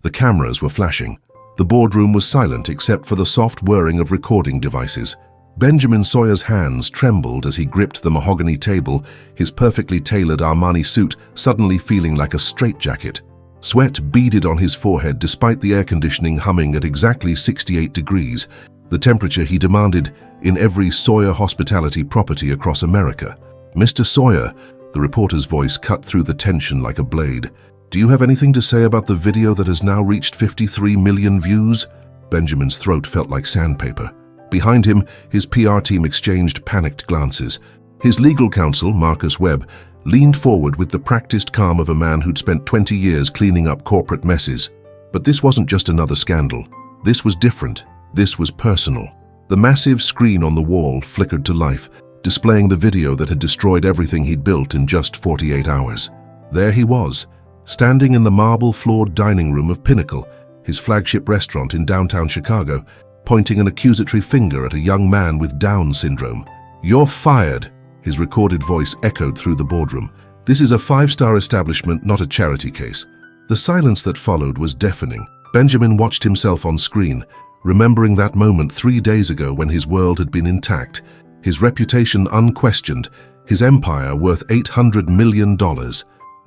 The cameras were flashing. The boardroom was silent except for the soft whirring of recording devices. Benjamin Sawyer's hands trembled as he gripped the mahogany table, his perfectly tailored Armani suit suddenly feeling like a straitjacket. Sweat beaded on his forehead despite the air conditioning humming at exactly 68 degrees, the temperature he demanded in every Sawyer hospitality property across America. "Mr. Sawyer," the reporter's voice cut through the tension like a blade. "Do you have anything to say about the video that has now reached 53 million views?" Benjamin's throat felt like sandpaper. Behind him, his PR team exchanged panicked glances. His legal counsel, Marcus Webb, leaned forward with the practiced calm of a man who'd spent 20 years cleaning up corporate messes. But this wasn't just another scandal. This was different. This was personal. The massive screen on the wall flickered to life, displaying the video that had destroyed everything he'd built in just 48 hours. There he was, standing in the marble-floored dining room of Pinnacle, his flagship restaurant in downtown Chicago, pointing an accusatory finger at a young man with Down syndrome. "You're fired," his recorded voice echoed through the boardroom. "This is a five-star establishment, not a charity case." The silence that followed was deafening. Benjamin watched himself on screen, remembering that moment 3 days ago when his world had been intact, his reputation unquestioned, his empire worth $800 million.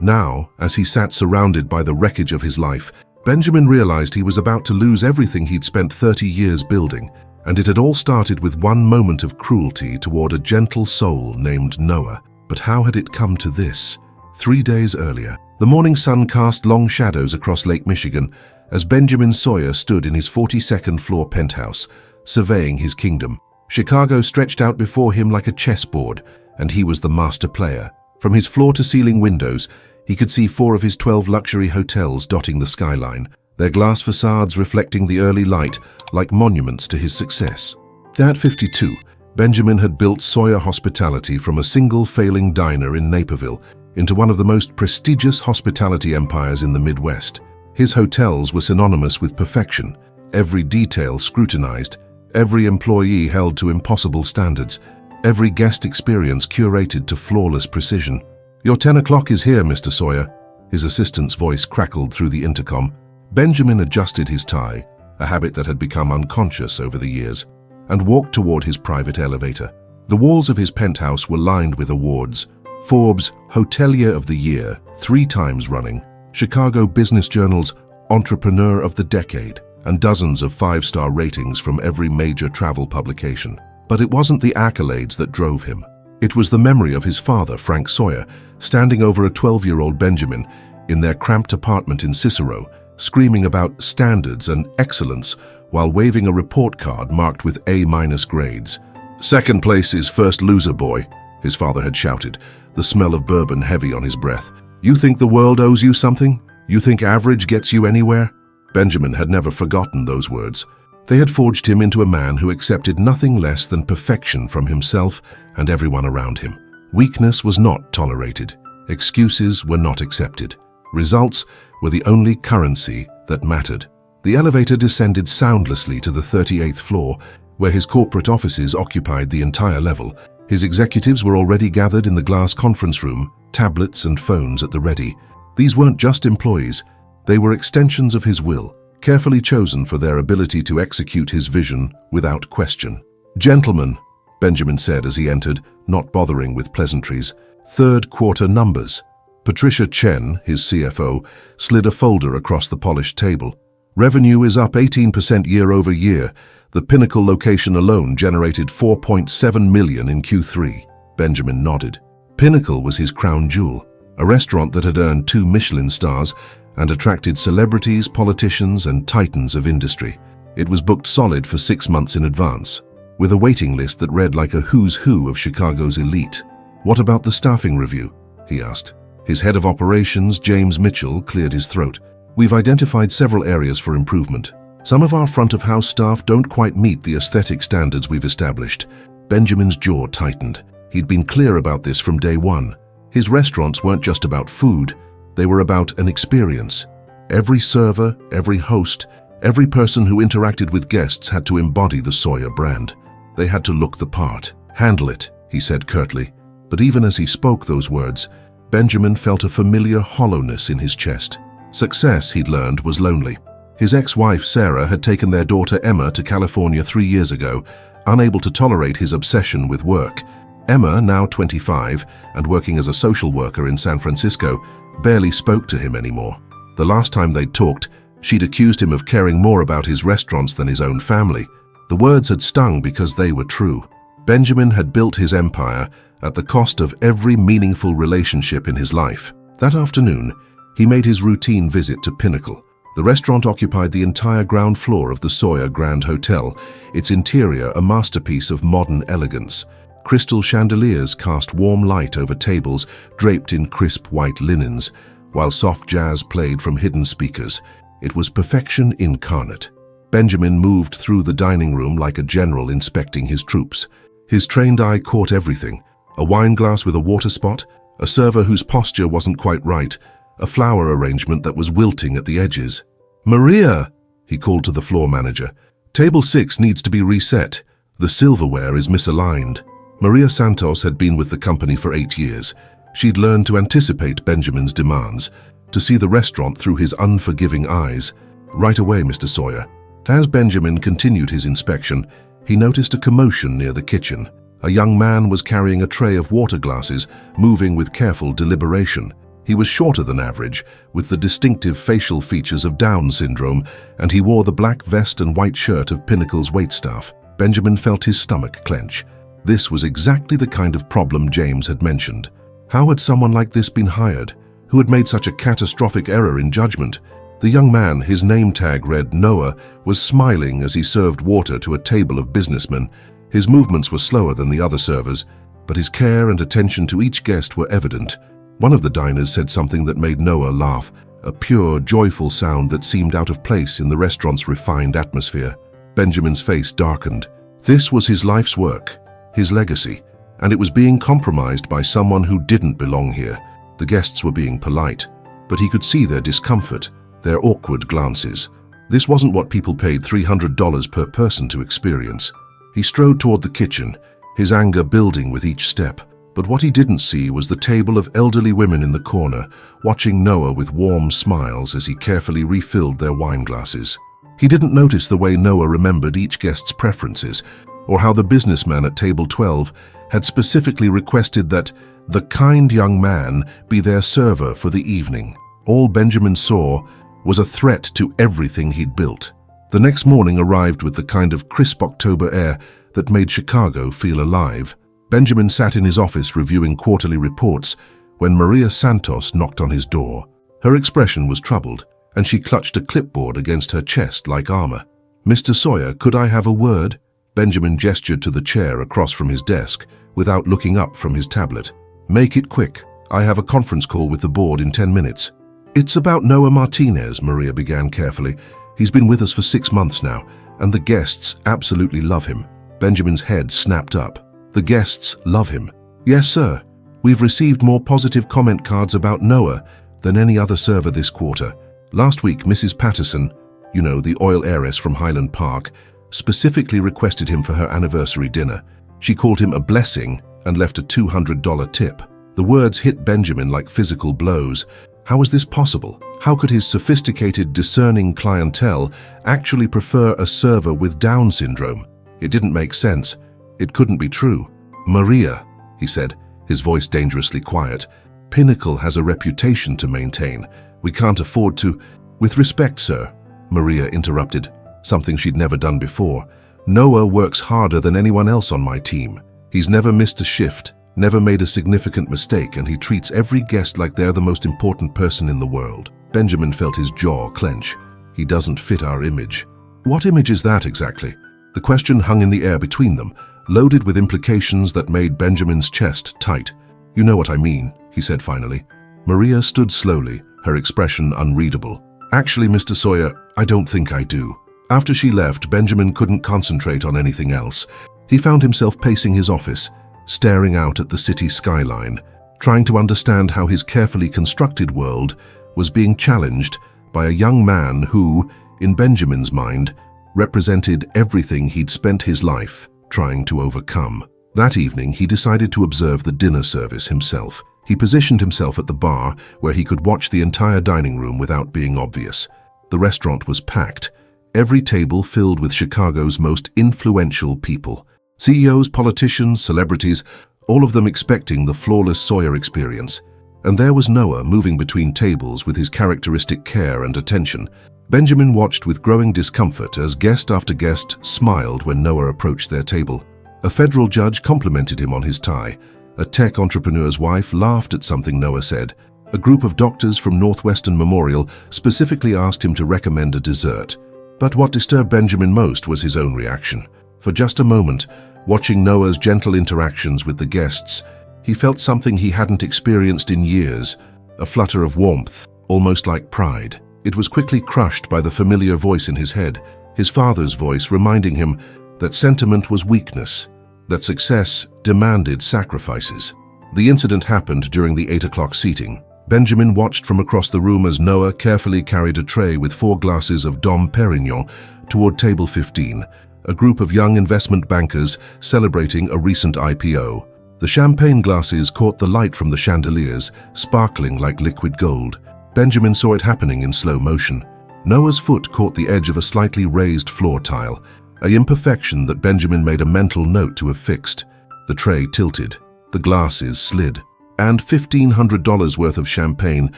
Now, as he sat surrounded by the wreckage of his life, Benjamin realized he was about to lose everything he'd spent 30 years building, and it had all started with one moment of cruelty toward a gentle soul named Noah. But how had it come to this? 3 days earlier, the morning sun cast long shadows across Lake Michigan as Benjamin Sawyer stood in his 42nd floor penthouse, surveying his kingdom. Chicago stretched out before him like a chessboard, and he was the master player. From his floor-to-ceiling windows, he could see 4 of his 12 luxury hotels dotting the skyline, their glass facades reflecting the early light like monuments to his success. At 52, Benjamin had built Sawyer Hospitality from a single failing diner in Naperville into one of the most prestigious hospitality empires in the Midwest. His hotels were synonymous with perfection, every detail scrutinized, every employee held to impossible standards, every guest experience curated to flawless precision. "Your 10 o'clock is here, Mr. Sawyer," his assistant's voice crackled through the intercom. Benjamin adjusted his tie, a habit that had become unconscious over the years, and walked toward his private elevator. The walls of his penthouse were lined with awards: Forbes Hotelier of the Year 3 times running, Chicago Business Journal's Entrepreneur of the Decade, and dozens of 5-star ratings from every major travel publication. But it wasn't the accolades that drove him. It was the memory of his father, Frank Sawyer, standing over a 12-year-old Benjamin in their cramped apartment in Cicero, screaming about standards and excellence while waving a report card marked with A- grades. "Second place is first loser, boy," his father had shouted, the smell of bourbon heavy on his breath. "You think the world owes you something? You think average gets you anywhere?" Benjamin had never forgotten those words. They had forged him into a man who accepted nothing less than perfection from himself and everyone around him. Weakness was not tolerated. Excuses were not accepted. Results were the only currency that mattered. The elevator descended soundlessly to the 38th floor, where his corporate offices occupied the entire level. His executives were already gathered in the glass conference room, tablets and phones at the ready. These weren't just employees. They were extensions of his will, carefully chosen for their ability to execute his vision without question. "Gentlemen," Benjamin said as he entered, not bothering with pleasantries, "third quarter numbers." Patricia Chen, his CFO, slid a folder across the polished table. "Revenue is up 18% year over year. The Pinnacle location alone generated $4.7 million in Q3. Benjamin nodded. Pinnacle was his crown jewel, a restaurant that had earned 2 Michelin stars and attracted celebrities, politicians, and titans of industry. It was booked solid for 6 months in advance, with a waiting list that read like a who's who of Chicago's elite. "What about the staffing review?" he asked. His head of operations, James Mitchell, cleared his throat. "We've identified several areas for improvement. Some of our front-of-house staff don't quite meet the aesthetic standards we've established." Benjamin's jaw tightened. He'd been clear about this from day one. His restaurants weren't just about food. They were about an experience. Every server, every host, every person who interacted with guests had to embody the Sawyer brand. They had to look the part. "Handle it," he said curtly. But even as he spoke those words, Benjamin felt a familiar hollowness in his chest. Success, he'd learned, was lonely. His ex-wife, Sarah, had taken their daughter Emma to California 3 years ago, unable to tolerate his obsession with work. Emma, now 25 and working as a social worker in San Francisco, barely spoke to him anymore. The last time they'd talked, she'd accused him of caring more about his restaurants than his own family. The words had stung because they were true. Benjamin had built his empire at the cost of every meaningful relationship in his life. That afternoon, he made his routine visit to Pinnacle. The restaurant occupied the entire ground floor of the Sawyer Grand Hotel, its interior a masterpiece of modern elegance. Crystal chandeliers cast warm light over tables draped in crisp white linens, while soft jazz played from hidden speakers. It was perfection incarnate. Benjamin moved through the dining room like a general inspecting his troops. His trained eye caught everything: a wine glass with a water spot, a server whose posture wasn't quite right, a flower arrangement that was wilting at the edges. "Maria," he called to the floor manager, "Table 6 needs to be reset. The silverware is misaligned." Maria Santos had been with the company for 8 years. She'd learned to anticipate Benjamin's demands, to see the restaurant through his unforgiving eyes. "Right away, Mr. Sawyer." As Benjamin continued his inspection, he noticed a commotion near the kitchen. A young man was carrying a tray of water glasses, moving with careful deliberation. He was shorter than average, with the distinctive facial features of Down syndrome, and he wore the black vest and white shirt of Pinnacle's waitstaff. Benjamin felt his stomach clench. This was exactly the kind of problem James had mentioned. How had someone like this been hired? Who had made such a catastrophic error in judgment? The young man, his name tag read Noah, was smiling as he served water to a table of businessmen. His movements were slower than the other servers, but his care and attention to each guest were evident. One of the diners said something that made Noah laugh, a pure, joyful sound that seemed out of place in the restaurant's refined atmosphere. Benjamin's face darkened. This was his life's work, his legacy, and it was being compromised by someone who didn't belong here. The guests were being polite, but he could see their discomfort, their awkward glances. This wasn't what people paid $300 per person to experience. He strode toward the kitchen, his anger building with each step. But what he didn't see was the table of elderly women in the corner, watching Noah with warm smiles as he carefully refilled their wine glasses. He didn't notice the way Noah remembered each guest's preferences, or how the businessman at table 12 had specifically requested that the kind young man be their server for the evening. All Benjamin saw was a threat to everything he'd built. The next morning arrived with the kind of crisp October air that made Chicago feel alive. Benjamin sat in his office reviewing quarterly reports when Maria Santos knocked on his door. Her expression was troubled, and she clutched a clipboard against her chest like armor. "Mr. Sawyer, could I have a word?" Benjamin gestured to the chair across from his desk without looking up from his tablet. "Make it quick. I have a conference call with the board in 10 minutes. "It's about Noah Martinez," Maria began carefully. "He's been with us for 6 months now, and the guests absolutely love him." Benjamin's head snapped up. "The guests love him?" "Yes, sir. We've received more positive comment cards about Noah than any other server this quarter. Last week, Mrs. Patterson, you know, the oil heiress from Highland Park, specifically requested him for her anniversary dinner. She called him a blessing and left a $200 tip." The words hit Benjamin like physical blows. How was this possible? How could his sophisticated, discerning clientele actually prefer a server with Down syndrome? It didn't make sense. It couldn't be true. "Maria," he said, his voice dangerously quiet, "Pinnacle has a reputation to maintain. We can't afford to—" "With respect, sir," Maria interrupted, something she'd never done before. "Noah works harder than anyone else on my team. He's never missed a shift, never made a significant mistake, and he treats every guest like they're the most important person in the world." Benjamin felt his jaw clench. "He doesn't fit our image." "What image is that exactly?" The question hung in the air between them, loaded with implications that made Benjamin's chest tight. "You know what I mean," he said finally. Maria stood slowly, her expression unreadable. "Actually, Mr. Sawyer, I don't think I do." After she left, Benjamin couldn't concentrate on anything else. He found himself pacing his office, staring out at the city skyline, trying to understand how his carefully constructed world was being challenged by a young man who, in Benjamin's mind, represented everything he'd spent his life trying to overcome. That evening, he decided to observe the dinner service himself. He positioned himself at the bar where he could watch the entire dining room without being obvious. The restaurant was packed, every table filled with Chicago's most influential people. CEOs, politicians, celebrities, all of them expecting the flawless Sawyer experience. And there was Noah moving between tables with his characteristic care and attention. Benjamin watched with growing discomfort as guest after guest smiled when Noah approached their table. A federal judge complimented him on his tie. A tech entrepreneur's wife laughed at something Noah said. A group of doctors from Northwestern Memorial specifically asked him to recommend a dessert. But what disturbed Benjamin most was his own reaction. For just a moment, watching Noah's gentle interactions with the guests, he felt something he hadn't experienced in years, a flutter of warmth, almost like pride. It was quickly crushed by the familiar voice in his head, his father's voice reminding him that sentiment was weakness, that success demanded sacrifices. The incident happened during the 8 o'clock seating. Benjamin watched from across the room as Noah carefully carried a tray with 4 glasses of Dom Perignon toward table 15, a group of young investment bankers celebrating a recent IPO. The champagne glasses caught the light from the chandeliers, sparkling like liquid gold. Benjamin saw it happening in slow motion. Noah's foot caught the edge of a slightly raised floor tile, an imperfection that Benjamin made a mental note to have fixed. The tray tilted, the glasses slid, and $1,500 worth of champagne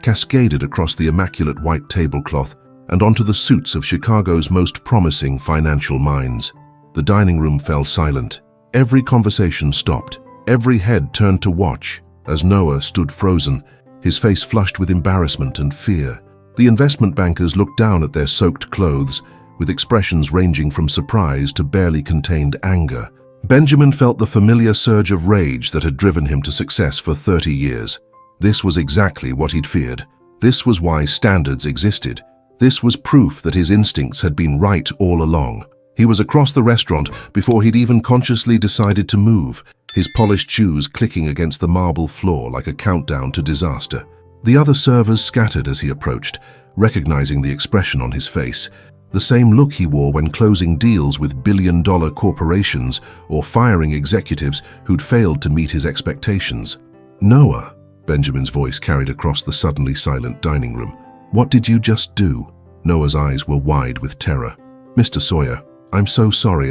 cascaded across the immaculate white tablecloth and onto the suits of Chicago's most promising financial minds. The dining room fell silent. Every conversation stopped. Every head turned to watch as Noah stood frozen, his face flushed with embarrassment and fear. The investment bankers looked down at their soaked clothes, with expressions ranging from surprise to barely contained anger. Benjamin felt the familiar surge of rage that had driven him to success for 30 years. This was exactly what he'd feared. This was why standards existed. This was proof that his instincts had been right all along. He was across the restaurant before he'd even consciously decided to move, his polished shoes clicking against the marble floor like a countdown to disaster. The other servers scattered as he approached, recognizing the expression on his face, the same look he wore when closing deals with billion-dollar corporations or firing executives who'd failed to meet his expectations. "Noah," Benjamin's voice carried across the suddenly silent dining room. "What did you just do?" Noah's eyes were wide with terror. "Mr. Sawyer, I'm so sorry,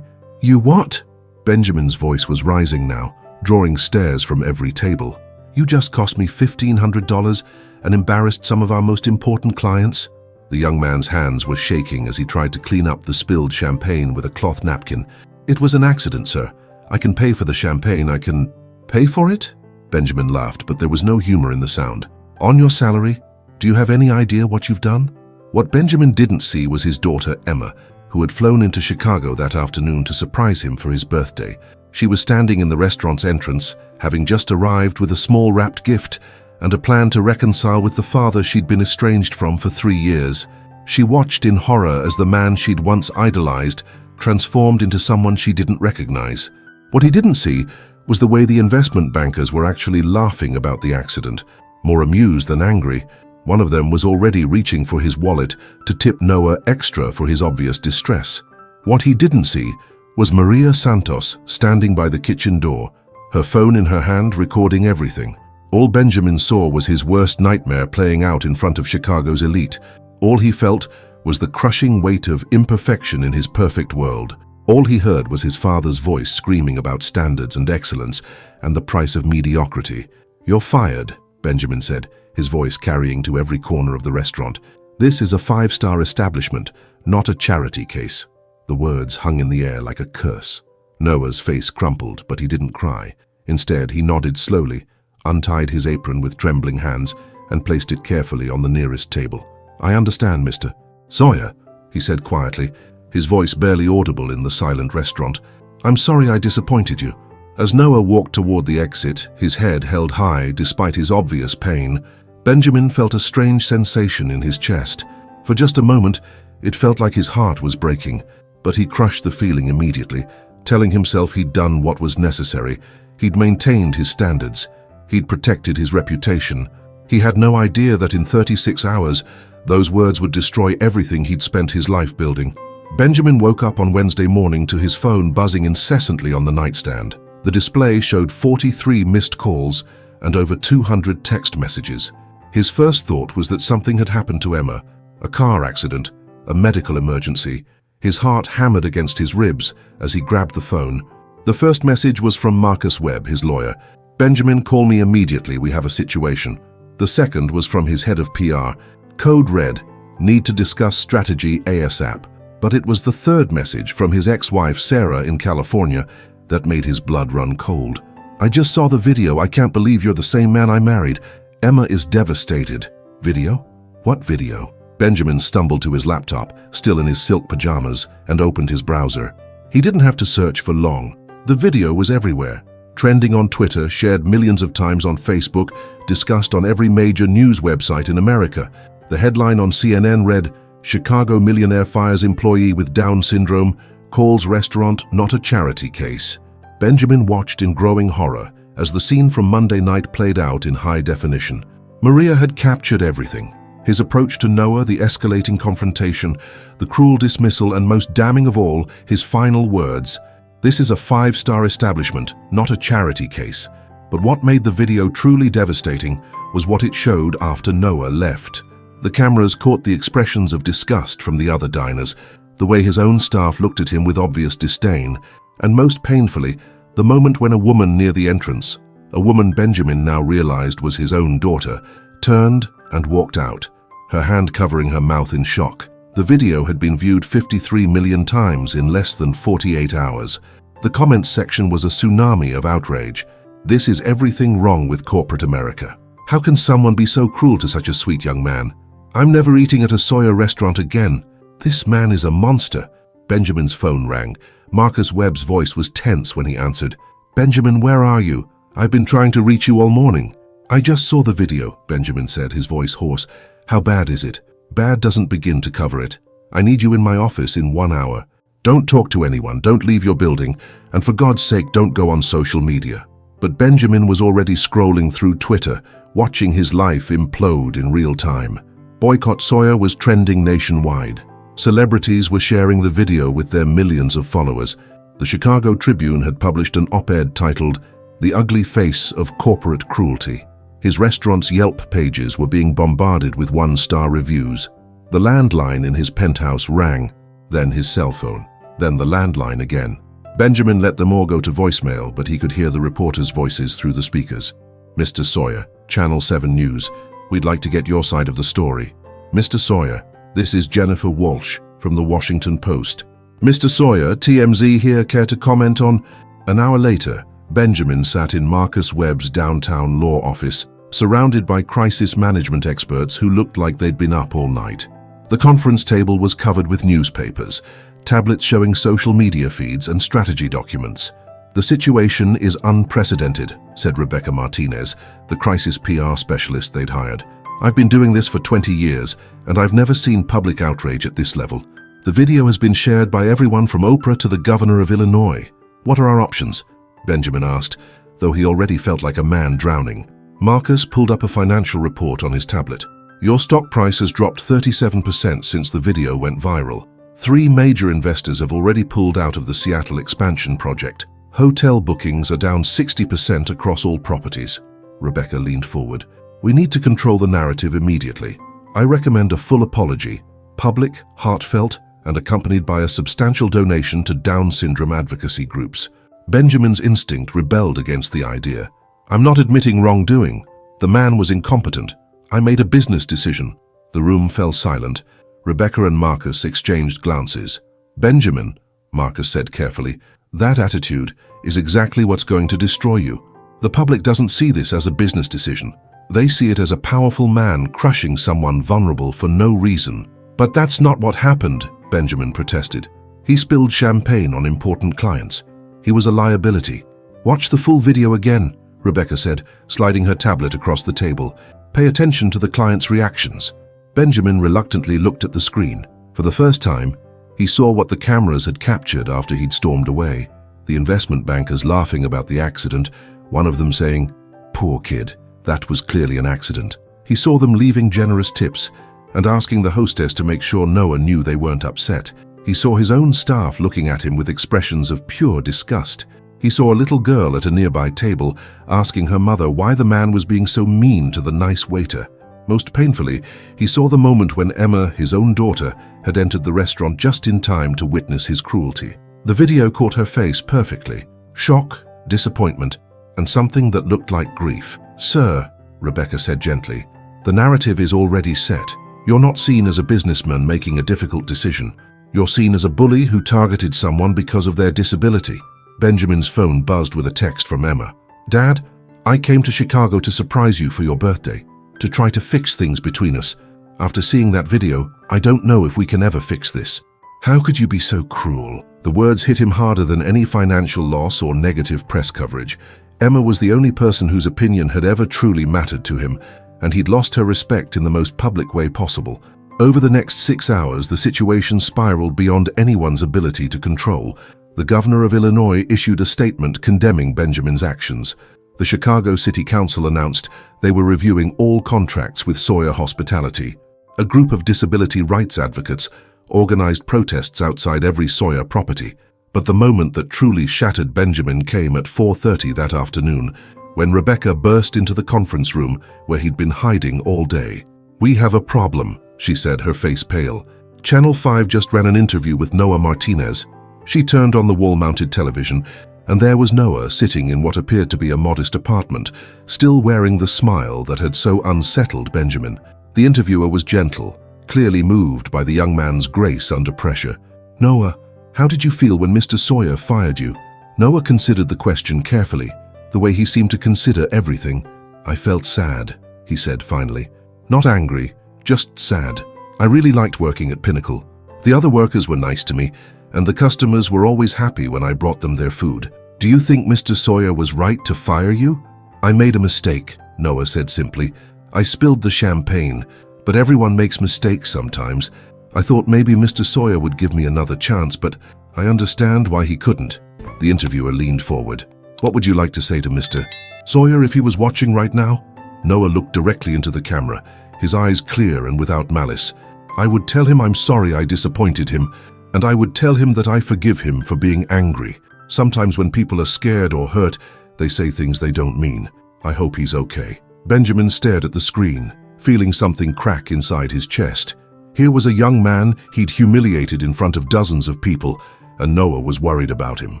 You what?" Benjamin's voice was rising now, drawing stares from every table. "You just cost me $1,500 and embarrassed some of our most important clients." The young man's hands were shaking as he tried to clean up the spilled champagne with a cloth napkin. "It was an accident, sir. I can pay for the champagne. I can..." "Pay for it?" Benjamin laughed, but there was no humor in the sound. "On your salary? Do you have any idea what you've done?" What Benjamin didn't see was his daughter, Emma, who had flown into Chicago that afternoon to surprise him for his birthday. She was standing in the restaurant's entrance, having just arrived with a small wrapped gift and a plan to reconcile with the father she'd been estranged from for 3 years. She watched in horror as the man she'd once idolized transformed into someone she didn't recognize. What he didn't see was the way the investment bankers were actually laughing about the accident, more amused than angry. One of them was already reaching for his wallet to tip Noah extra for his obvious distress. What he didn't see was Maria Santos standing by the kitchen door, her phone in her hand recording everything. All Benjamin saw was his worst nightmare playing out in front of Chicago's elite. All he felt was the crushing weight of imperfection in his perfect world. All he heard was his father's voice screaming about standards and excellence and the price of mediocrity. "You're fired," Benjamin said, his voice carrying to every corner of the restaurant. "This is a 5-star establishment, not a charity case." The words hung in the air like a curse. Noah's face crumpled, but he didn't cry. Instead, he nodded slowly, untied his apron with trembling hands, and placed it carefully on the nearest table. "I understand, Mr. Sawyer," he said quietly, his voice barely audible in the silent restaurant. "I'm sorry I disappointed you." As Noah walked toward the exit, his head held high despite his obvious pain, Benjamin felt a strange sensation in his chest. For just a moment, it felt like his heart was breaking, but he crushed the feeling immediately, telling himself he'd done what was necessary. He'd maintained his standards. He'd protected his reputation. He had no idea that in 36 hours, those words would destroy everything he'd spent his life building. Benjamin woke up on Wednesday morning to his phone buzzing incessantly on the nightstand. The display showed 43 missed calls and over 200 text messages. His first thought was that something had happened to Emma, a car accident, a medical emergency. His heart hammered against his ribs as he grabbed the phone. The first message was from Marcus Webb, his lawyer. "Benjamin, call me immediately, we have a situation." The second was from his head of PR. Code red, "Need to discuss strategy ASAP." But it was the third message from his ex-wife Sarah in California that made his blood run cold. "I just saw the video. I can't believe you're the same man I married. Emma is devastated." Video? What video? Benjamin stumbled to his laptop, still in his silk pajamas, and opened his browser. He didn't have to search for long. The video was everywhere. Trending on Twitter, shared millions of times on Facebook, discussed on every major news website in America. The headline on CNN read, "Chicago millionaire fires employee with Down syndrome, calls restaurant not a charity case." Benjamin watched in growing horror as the scene from Monday night played out in high definition. Maria had captured everything. His approach to Noah, the escalating confrontation, the cruel dismissal, and most damning of all, his final words. "This is a five-star establishment, not a charity case." But what made the video truly devastating was what it showed after Noah left. The cameras caught the expressions of disgust from the other diners, the way his own staff looked at him with obvious disdain, and most painfully, the moment when a woman near the entrance, a woman Benjamin now realized was his own daughter, turned and walked out, her hand covering her mouth in shock. The video had been viewed 53 million times in less than 48 hours. The comments section was a tsunami of outrage. "This is everything wrong with corporate America. How can someone be so cruel to such a sweet young man? I'm never eating at a Sawyer restaurant again. This man is a monster." Benjamin's phone rang. Marcus Webb's voice was tense when he answered. "Benjamin, where are you? I've been trying to reach you all morning." "I just saw the video," Benjamin said, his voice hoarse. "How bad is it?" "Bad doesn't begin to cover it. I need you in my office in 1 hour. Don't talk to anyone, don't leave your building, and for God's sake, don't go on social media." But Benjamin was already scrolling through Twitter, watching his life implode in real time. Boycott Sawyer was trending nationwide. Celebrities were sharing the video with their millions of followers. The Chicago Tribune had published an op-ed titled, "The Ugly Face of Corporate Cruelty." His restaurant's Yelp pages were being bombarded with one-star reviews. The landline in his penthouse rang, then his cell phone, then the landline again. Benjamin let them all go to voicemail, but he could hear the reporters' voices through the speakers. "Mr. Sawyer, Channel 7 News. We'd like to get your side of the story." "Mr. Sawyer, this is Jennifer Walsh from the Washington Post." "Mr. Sawyer, TMZ here, care to comment on—" An hour later, Benjamin sat in Marcus Webb's downtown law office, surrounded by crisis management experts who looked like they'd been up all night. The conference table was covered with newspapers, tablets showing social media feeds and strategy documents. "The situation is unprecedented," said Rebecca Martinez, the crisis PR specialist they'd hired. "I've been doing this for 20 years, and I've never seen public outrage at this level. The video has been shared by everyone from Oprah to the governor of Illinois. What are our options?" Benjamin asked, though he already felt like a man drowning. Marcus pulled up a financial report on his tablet. "Your stock price has dropped 37% since the video went viral. 3 major investors have already pulled out of the Seattle expansion project. Hotel bookings are down 60% across all properties." Rebecca leaned forward. "We need to control the narrative immediately. I recommend a full apology, public, heartfelt, and accompanied by a substantial donation to Down syndrome advocacy groups." Benjamin's instinct rebelled against the idea. "I'm not admitting wrongdoing. The man was incompetent. I made a business decision." The room fell silent. Rebecca and Marcus exchanged glances. "Benjamin," Marcus said carefully, "that attitude is exactly what's going to destroy you. The public doesn't see this as a business decision. They see it as a powerful man crushing someone vulnerable for no reason." "But that's not what happened," Benjamin protested. "He spilled champagne on important clients. He was a liability." "Watch the full video again," Rebecca said, sliding her tablet across the table. "Pay attention to the client's reactions." Benjamin reluctantly looked at the screen. For the first time, he saw what the cameras had captured after he'd stormed away. The investment bankers laughing about the accident, one of them saying, "Poor kid, that was clearly an accident." He saw them leaving generous tips and asking the hostess to make sure Noah knew they weren't upset. He saw his own staff looking at him with expressions of pure disgust. He saw a little girl at a nearby table asking her mother why the man was being so mean to the nice waiter. Most painfully, he saw the moment when Emma, his own daughter, had entered the restaurant just in time to witness his cruelty. The video caught her face perfectly. Shock, disappointment, and something that looked like grief. "Sir," Rebecca said gently, "the narrative is already set. You're not seen as a businessman making a difficult decision. You're seen as a bully who targeted someone because of their disability." Benjamin's phone buzzed with a text from Emma. "Dad, I came to Chicago to surprise you for your birthday, to try to fix things between us. After seeing that video, I don't know if we can ever fix this." How could you be so cruel? The words hit him harder than any financial loss or negative press coverage. Emma was the only person whose opinion had ever truly mattered to him, and he'd lost her respect in the most public way possible. Over the next 6 hours, the situation spiraled beyond anyone's ability to control. The governor of Illinois issued a statement condemning Benjamin's actions. The Chicago City Council announced they were reviewing all contracts with Sawyer Hospitality. A group of disability rights advocates organized protests outside every Sawyer property. But the moment that truly shattered Benjamin came at 4:30 that afternoon, when Rebecca burst into the conference room where he'd been hiding all day. "We have a problem," she said, her face pale. "Channel 5 just ran an interview with Noah Martinez." She turned on the wall-mounted television, and there was Noah sitting in what appeared to be a modest apartment, still wearing the smile that had so unsettled Benjamin. The interviewer was gentle, clearly moved by the young man's grace under pressure. "Noah, how did you feel when Mr. Sawyer fired you?" Noah considered the question carefully, the way he seemed to consider everything. "I felt sad," he said finally. "Not angry, just sad. I really liked working at Pinnacle. The other workers were nice to me, and the customers were always happy when I brought them their food. Do you think Mr. Sawyer was right to fire you?" "I made a mistake," Noah said simply. "I spilled the champagne, but everyone makes mistakes sometimes. I thought maybe Mr. Sawyer would give me another chance, but I understand why he couldn't." The interviewer leaned forward. "What would you like to say to Mr. Sawyer if he was watching right now?" Noah looked directly into the camera, his eyes clear and without malice. "I would tell him I'm sorry I disappointed him, and I would tell him that I forgive him for being angry. Sometimes when people are scared or hurt, they say things they don't mean. I hope he's okay." Benjamin stared at the screen, feeling something crack inside his chest. Here was a young man he'd humiliated in front of dozens of people, and Noah was worried about him.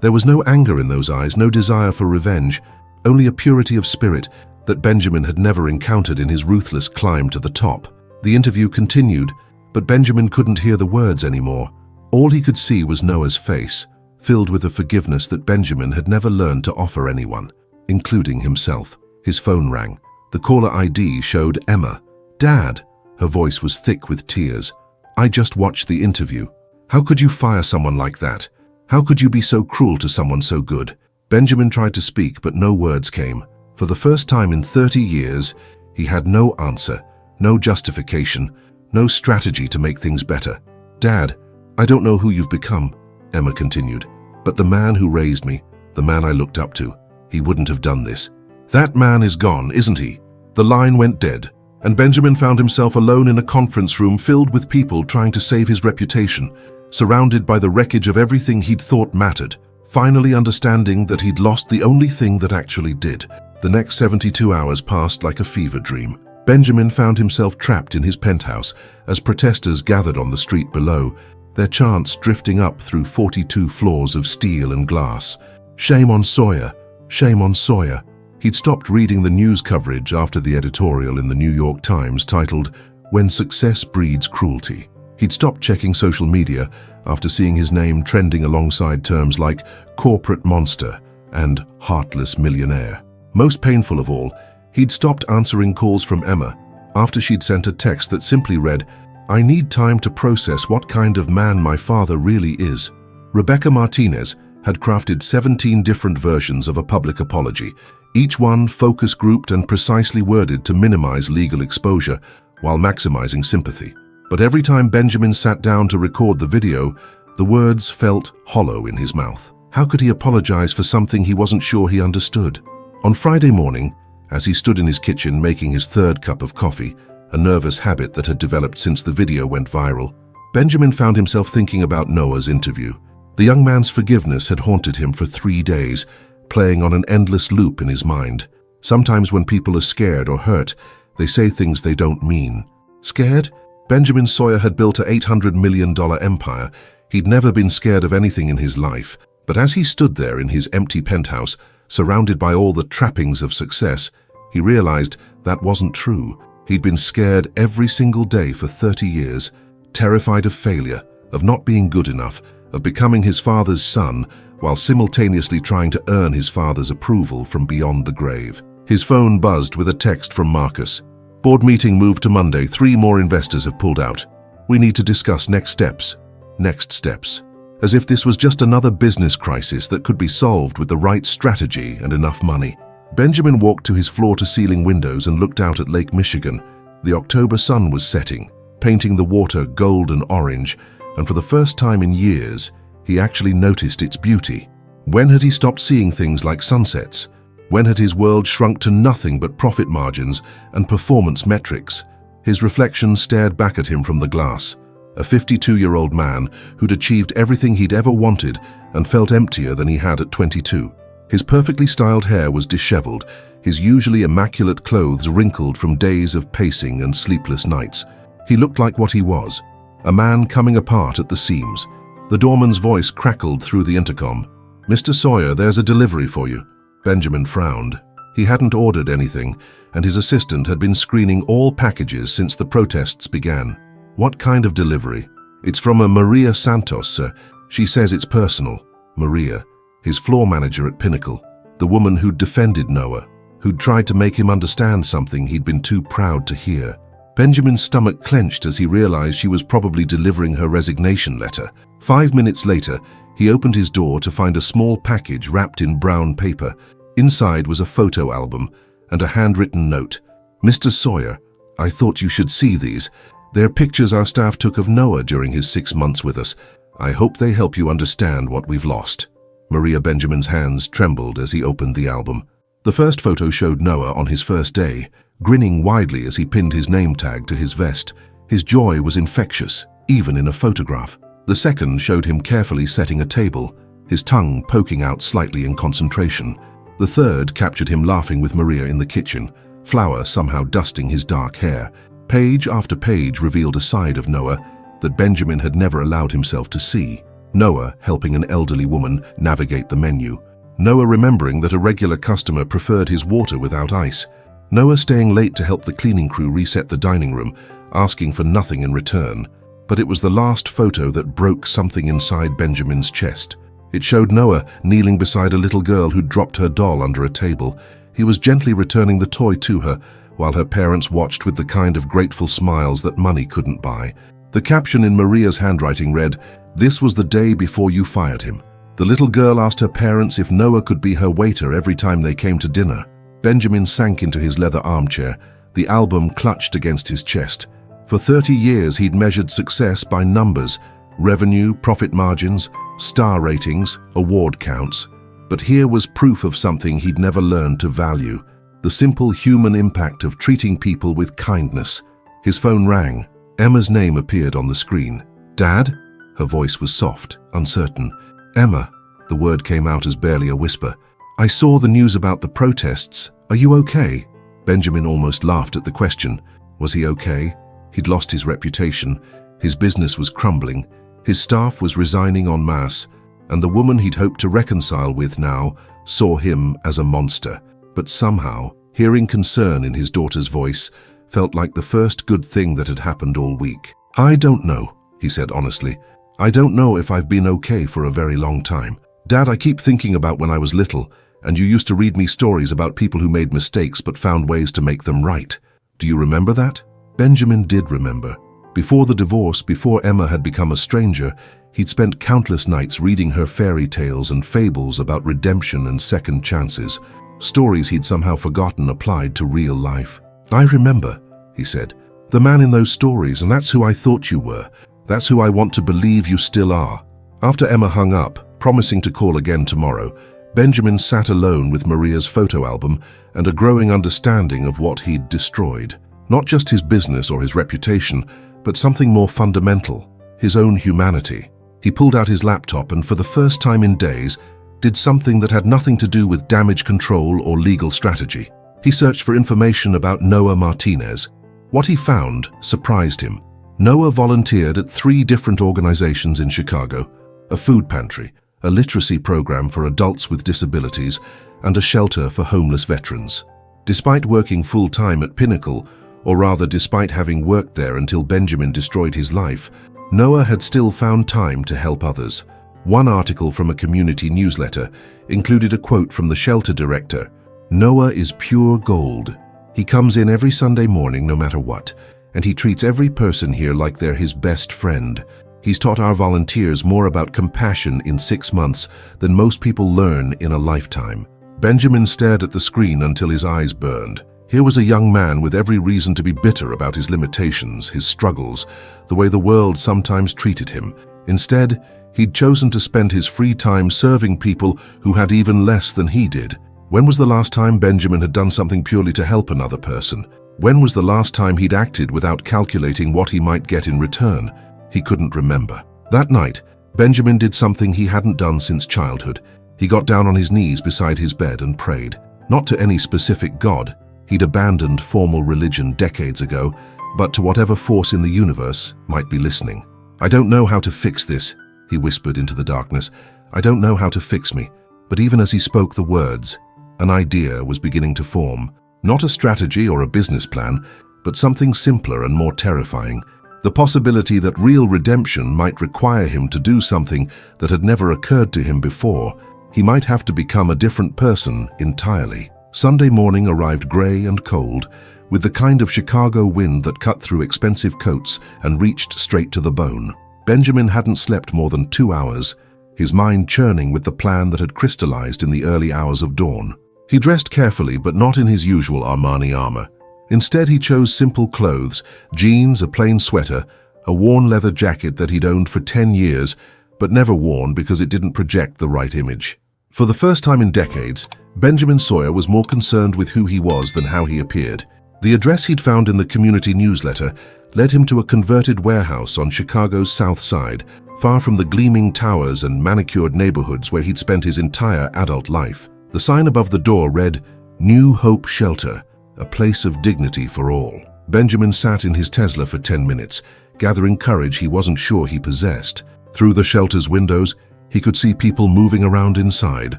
There was no anger in those eyes, no desire for revenge, only a purity of spirit that Benjamin had never encountered in his ruthless climb to the top. The interview continued, but Benjamin couldn't hear the words anymore. All he could see was Noah's face, filled with a forgiveness that Benjamin had never learned to offer anyone, including himself. His phone rang. The caller ID showed Emma. "Dad," her voice was thick with tears. "I just watched the interview. How could you fire someone like that? How could you be so cruel to someone so good?" Benjamin tried to speak, but no words came. For the first time in 30 years, he had no answer, no justification, no strategy to make things better. "Dad, I don't know who you've become," Emma continued, "but the man who raised me, the man I looked up to, he wouldn't have done this." "That man is gone, isn't he?" The line went dead, and Benjamin found himself alone in a conference room filled with people trying to save his reputation, surrounded by the wreckage of everything he'd thought mattered, finally understanding that he'd lost the only thing that actually did. The next 72 hours passed like a fever dream. Benjamin found himself trapped in his penthouse as protesters gathered on the street below, their chants drifting up through 42 floors of steel and glass. "Shame on Sawyer! Shame on Sawyer!" He'd stopped reading the news coverage after the editorial in the New York Times titled, "When Success Breeds Cruelty." He'd stopped checking social media after seeing his name trending alongside terms like corporate monster and heartless millionaire. Most painful of all, he'd stopped answering calls from Emma after she'd sent a text that simply read, "I need time to process what kind of man my father really is." Rebecca Martinez had crafted 17 different versions of a public apology, each one focus grouped and precisely worded to minimize legal exposure while maximizing sympathy. But every time Benjamin sat down to record the video, the words felt hollow in his mouth. How could he apologize for something he wasn't sure he understood? On Friday morning, as he stood in his kitchen making his third cup of coffee, a nervous habit that had developed since the video went viral, Benjamin found himself thinking about Noah's interview. The young man's forgiveness had haunted him for 3 days, playing on an endless loop in his mind. Sometimes when people are scared or hurt, They say things they don't mean. Scared? Benjamin Sawyer had built an $800 million empire. He'd never been scared of anything in his life. But as he stood there in his empty penthouse, surrounded by all the trappings of success, he realized that wasn't true. He'd been scared every single day for 30 years, terrified of failure, of not being good enough, of becoming his father's son, while simultaneously trying to earn his father's approval from beyond the grave. His phone buzzed with a text from Marcus. Board meeting moved to Monday. 3 more investors have pulled out. We need to discuss next steps. Next steps. As if this was just another business crisis that could be solved with the right strategy and enough money. Benjamin walked to his floor-to-ceiling windows and looked out at Lake Michigan. The October sun was setting, painting the water gold and orange, and for the first time in years, he actually noticed its beauty. When had he stopped seeing things like sunsets? When had his world shrunk to nothing but profit margins and performance metrics? His reflection stared back at him from the glass. A 52-year-old man who'd achieved everything he'd ever wanted and felt emptier than he had at 22. His perfectly styled hair was disheveled, his usually immaculate clothes wrinkled from days of pacing and sleepless nights. He looked like what he was, a man coming apart at the seams. The doorman's voice crackled through the intercom. "Mr. Sawyer, there's a delivery for you." Benjamin frowned. He hadn't ordered anything, and his assistant had been screening all packages since the protests began. "What kind of delivery?" "It's from a Maria Santos, sir. She says it's personal." Maria, his floor manager at Pinnacle, the woman who'd defended Noah, who'd tried to make him understand something he'd been too proud to hear. Benjamin's stomach clenched as he realized she was probably delivering her resignation letter. 5 minutes later, he opened his door to find a small package wrapped in brown paper. Inside was a photo album and a handwritten note. "Mr. Sawyer, I thought you should see these. They're pictures our staff took of Noah during his 6 months with us. I hope they help you understand what we've lost." Maria Benjamin's hands trembled as he opened the album. The first photo showed Noah on his first day, grinning widely as he pinned his name tag to his vest. His joy was infectious, even in a photograph. The second showed him carefully setting a table, his tongue poking out slightly in concentration. The third captured him laughing with Maria in the kitchen, flour somehow dusting his dark hair. Page after page revealed a side of Noah that Benjamin had never allowed himself to see. Noah helping an elderly woman navigate the menu. Noah remembering that a regular customer preferred his water without ice. Noah staying late to help the cleaning crew reset the dining room, asking for nothing in return. But it was the last photo that broke something inside Benjamin's chest. It showed Noah kneeling beside a little girl who'd dropped her doll under a table. He was gently returning the toy to her, while her parents watched with the kind of grateful smiles that money couldn't buy. The caption in Maria's handwriting read, "This was the day before you fired him." The little girl asked her parents if Noah could be her waiter every time they came to dinner. Benjamin sank into his leather armchair, the album clutched against his chest. For 30 years he'd measured success by numbers, revenue, profit margins, star ratings, award counts. But here was proof of something he'd never learned to value, the simple human impact of treating people with kindness. His phone rang. Emma's name appeared on the screen. "Dad?" Her voice was soft, uncertain. "Emma," the word came out as barely a whisper. "I saw the news about the protests. Are you okay?" Benjamin almost laughed at the question. Was he okay? He'd lost his reputation, his business was crumbling, his staff was resigning en masse, and the woman he'd hoped to reconcile with now saw him as a monster. But somehow, hearing concern in his daughter's voice felt like the first good thing that had happened all week. "I don't know," he said honestly. "I don't know if I've been okay for a very long time. Dad, I keep thinking about when I was little, and you used to read me stories about people who made mistakes but found ways to make them right. Do you remember that?" Benjamin did remember. Before the divorce, before Emma had become a stranger, he'd spent countless nights reading her fairy tales and fables about redemption and second chances, stories he'd somehow forgotten applied to real life. "I remember," he said. "The man in those stories, and that's who I thought you were. That's who I want to believe you still are." After Emma hung up, promising to call again tomorrow, Benjamin sat alone with Maria's photo album and a growing understanding of what he'd destroyed. Not just his business or his reputation, but something more fundamental, his own humanity. He pulled out his laptop and for the first time in days, did something that had nothing to do with damage control or legal strategy. He searched for information about Noah Martinez. What he found surprised him. Noah volunteered at 3 different organizations in Chicago: a food pantry, a literacy program for adults with disabilities, and a shelter for homeless veterans. Despite working full-time at Pinnacle, or rather despite having worked there until Benjamin destroyed his life, Noah had still found time to help others. One article from a community newsletter included a quote from the shelter director: "Noah is pure gold. He comes in every Sunday morning no matter what, and he treats every person here like they're his best friend. He's taught our volunteers more about compassion in 6 months than most people learn in a lifetime." Benjamin stared at the screen until his eyes burned. Here was a young man with every reason to be bitter about his limitations, his struggles, the way the world sometimes treated him. Instead, he'd chosen to spend his free time serving people who had even less than he did. When was the last time Benjamin had done something purely to help another person? When was the last time he'd acted without calculating what he might get in return? He couldn't remember. That night, Benjamin did something he hadn't done since childhood. He got down on his knees beside his bed and prayed. Not to any specific god. He'd abandoned formal religion decades ago, but to whatever force in the universe might be listening. "I don't know how to fix this," he whispered into the darkness. "I don't know how to fix me." But even as he spoke the words, an idea was beginning to form. Not a strategy or a business plan, but something simpler and more terrifying. The possibility that real redemption might require him to do something that had never occurred to him before. He might have to become a different person entirely. Sunday morning arrived gray and cold, with the kind of Chicago wind that cut through expensive coats and reached straight to the bone. Benjamin hadn't slept more than 2 hours, his mind churning with the plan that had crystallized in the early hours of dawn. He dressed carefully, but not in his usual Armani armor. Instead, he chose simple clothes: jeans, a plain sweater, a worn leather jacket that he'd owned for 10 years, but never worn because it didn't project the right image. For the first time in decades, Benjamin Sawyer was more concerned with who he was than how he appeared. The address he'd found in the community newsletter led him to a converted warehouse on Chicago's South Side, far from the gleaming towers and manicured neighborhoods where he'd spent his entire adult life. The sign above the door read, "New Hope Shelter, a place of dignity for all." Benjamin sat in his Tesla for 10 minutes, gathering courage he wasn't sure he possessed. Through the shelter's windows, he could see people moving around inside,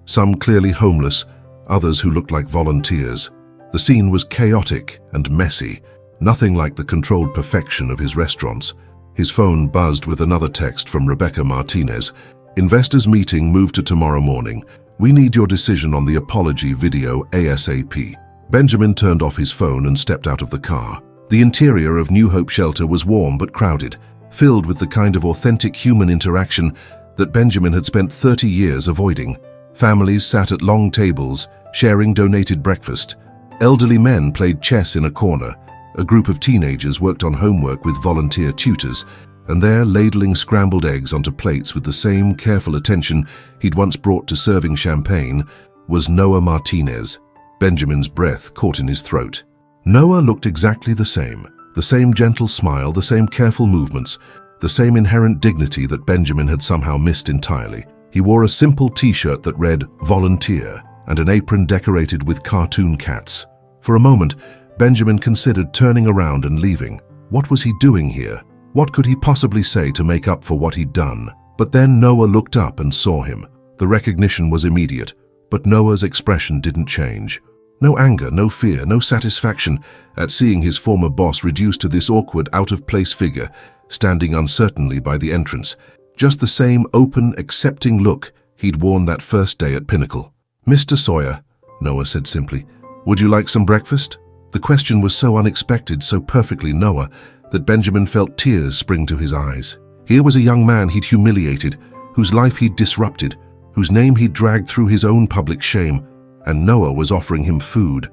some clearly homeless, others who looked like volunteers. The scene was chaotic and messy, nothing like the controlled perfection of his restaurants. His phone buzzed with another text from Rebecca Martinez. "Investors meeting moved to tomorrow morning. We need your decision on the apology video ASAP." Benjamin turned off his phone and stepped out of the car. The interior of New Hope Shelter was warm but crowded, filled with the kind of authentic human interaction that Benjamin had spent 30 years avoiding. Families sat at long tables, sharing donated breakfast. Elderly men played chess in a corner. A group of teenagers worked on homework with volunteer tutors, and there, ladling scrambled eggs onto plates with the same careful attention he'd once brought to serving champagne, was Noah Martinez. Benjamin's breath caught in his throat. Noah looked exactly the same gentle smile, the same careful movements, the same inherent dignity that Benjamin had somehow missed entirely. He wore a simple t-shirt that read "Volunteer" and an apron decorated with cartoon cats. For a moment, Benjamin considered turning around and leaving. What was he doing here? What could he possibly say to make up for what he'd done? But then Noah looked up and saw him. The recognition was immediate, but Noah's expression didn't change. No anger, no fear, no satisfaction at seeing his former boss reduced to this awkward, out-of-place figure, standing uncertainly by the entrance. Just the same open, accepting look he'd worn that first day at Pinnacle. "Mr. Sawyer," Noah said simply, "would you like some breakfast?" The question was so unexpected, so perfectly Noah, that Benjamin felt tears spring to his eyes. Here was a young man he'd humiliated, whose life he'd disrupted, whose name he'd dragged through his own public shame, and Noah was offering him food.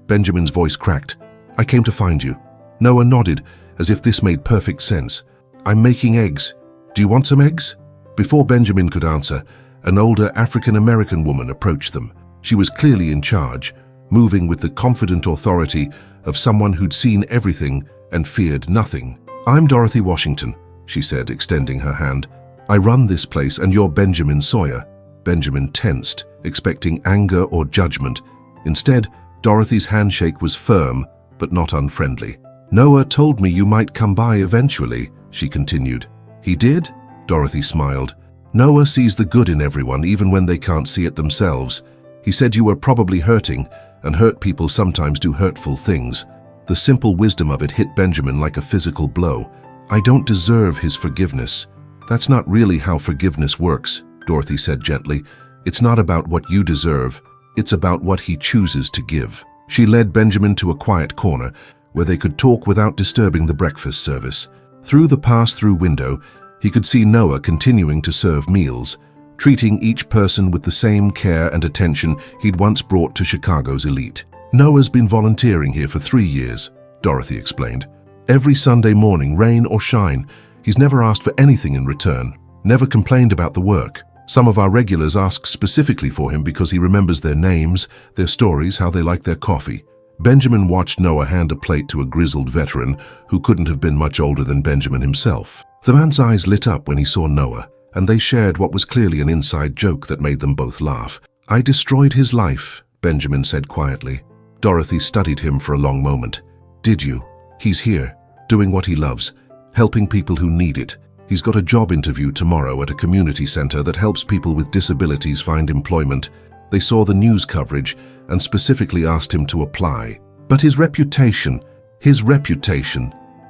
Benjamin's voice cracked. "I came to find you." Noah nodded, as if this made perfect sense. "I'm making eggs. Do you want some eggs?" Before Benjamin could answer, an older African-American woman approached them. She was clearly in charge, moving with the confident authority of someone who'd seen everything and feared nothing. "I'm Dorothy Washington," she said, extending her hand. "I run this place and you're Benjamin Sawyer." Benjamin tensed, expecting anger or judgment. Instead, Dorothy's handshake was firm, but not unfriendly. "Noah told me you might come by eventually," she continued. "He did?" Dorothy smiled. "Noah sees the good in everyone, even when they can't see it themselves. He said you were probably hurting, and hurt people sometimes do hurtful things." The simple wisdom of it hit Benjamin like a physical blow. "I don't deserve his forgiveness." "That's not really how forgiveness works," Dorothy said gently. "It's not about what you deserve. It's about what he chooses to give." She led Benjamin to a quiet corner where they could talk without disturbing the breakfast service. Through the pass-through window, he could see Noah continuing to serve meals, treating each person with the same care and attention he'd once brought to Chicago's elite. "Noah's been volunteering here for 3 years," Dorothy explained. "Every Sunday morning, rain or shine. He's never asked for anything in return, never complained about the work. Some of our regulars ask specifically for him because he remembers their names, their stories, how they like their coffee." Benjamin watched Noah hand a plate to a grizzled veteran who couldn't have been much older than Benjamin himself. The man's eyes lit up when he saw Noah, and they shared what was clearly an inside joke that made them both laugh. "I destroyed his life," Benjamin said quietly. Dorothy studied him for a long moment. "Did you? He's here, doing what he loves, helping people who need it. He's got a job interview tomorrow at a community center that helps people with disabilities find employment. They saw the news coverage and specifically asked him to apply. But his reputation,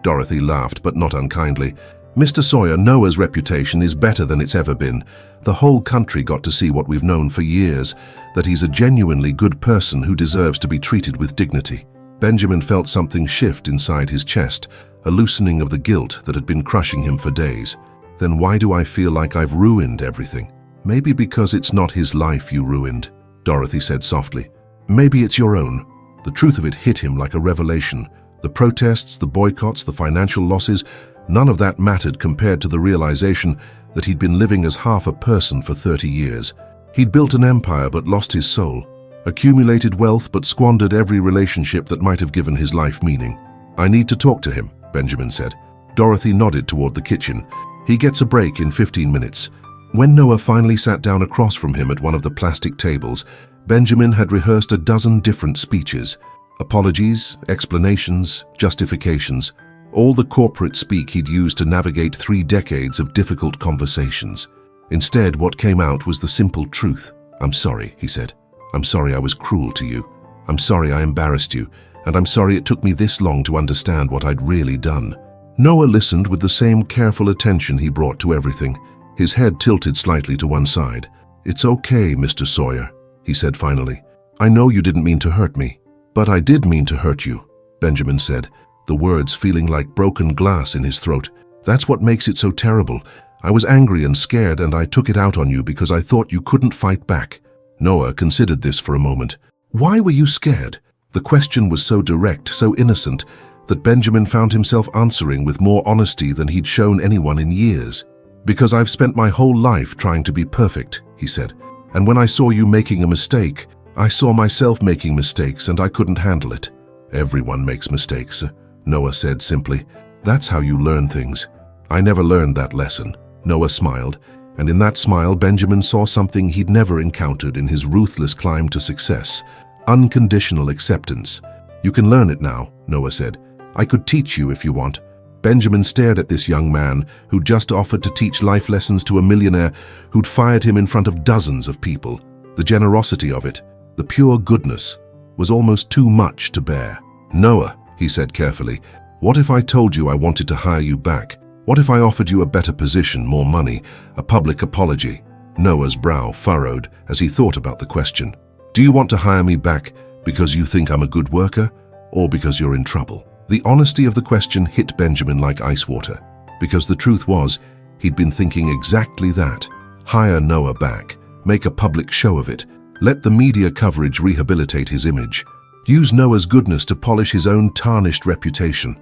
Dorothy laughed, but not unkindly. "Mr. Sawyer, Noah's reputation is better than it's ever been. The whole country got to see what we've known for years, that he's a genuinely good person who deserves to be treated with dignity." Benjamin felt something shift inside his chest, a loosening of the guilt that had been crushing him for days. "Then why do I feel like I've ruined everything?" "Maybe because it's not his life you ruined," Dorothy said softly. "Maybe it's your own." The truth of it hit him like a revelation. The protests, the boycotts, the financial losses, none of that mattered compared to the realization that he'd been living as half a person for 30 years. He'd built an empire but lost his soul, accumulated wealth but squandered every relationship that might have given his life meaning. "I need to talk to him," Benjamin said. Dorothy nodded toward the kitchen. "He gets a break in 15 minutes. When Noah finally sat down across from him at one of the plastic tables, Benjamin had rehearsed a dozen different speeches. Apologies, explanations, justifications, all the corporate speak he'd used to navigate 3 decades of difficult conversations. Instead, what came out was the simple truth. "I'm sorry," he said. "I'm sorry I was cruel to you. I'm sorry I embarrassed you, and I'm sorry it took me this long to understand what I'd really done." Noah listened with the same careful attention he brought to everything, his head tilted slightly to one side. "It's okay, Mr. Sawyer," he said finally. "I know you didn't mean to hurt me." "But I did mean to hurt you," Benjamin said, the words feeling like broken glass in his throat. "That's what makes it so terrible. I was angry and scared, and I took it out on you because I thought you couldn't fight back." Noah considered this for a moment. "Why were you scared?" The question was so direct, so innocent, that Benjamin found himself answering with more honesty than he'd shown anyone in years. "Because I've spent my whole life trying to be perfect," he said. "And when I saw you making a mistake, I saw myself making mistakes and I couldn't handle it." "Everyone makes mistakes," Noah said simply. "That's how you learn things." "I never learned that lesson." Noah smiled, and in that smile Benjamin saw something he'd never encountered in his ruthless climb to success: unconditional acceptance. "You can learn it now," Noah said. "I could teach you if you want." Benjamin stared at this young man who'd just offered to teach life lessons to a millionaire who'd fired him in front of dozens of people. The generosity of it, the pure goodness, was almost too much to bear. "Noah," he said carefully, "what if I told you I wanted to hire you back? What if I offered you a better position, more money, a public apology?" Noah's brow furrowed as he thought about the question. "Do you want to hire me back because you think I'm a good worker, or because you're in trouble?" The honesty of the question hit Benjamin like ice water, because the truth was, he'd been thinking exactly that. Hire Noah back, make a public show of it, let the media coverage rehabilitate his image, use Noah's goodness to polish his own tarnished reputation.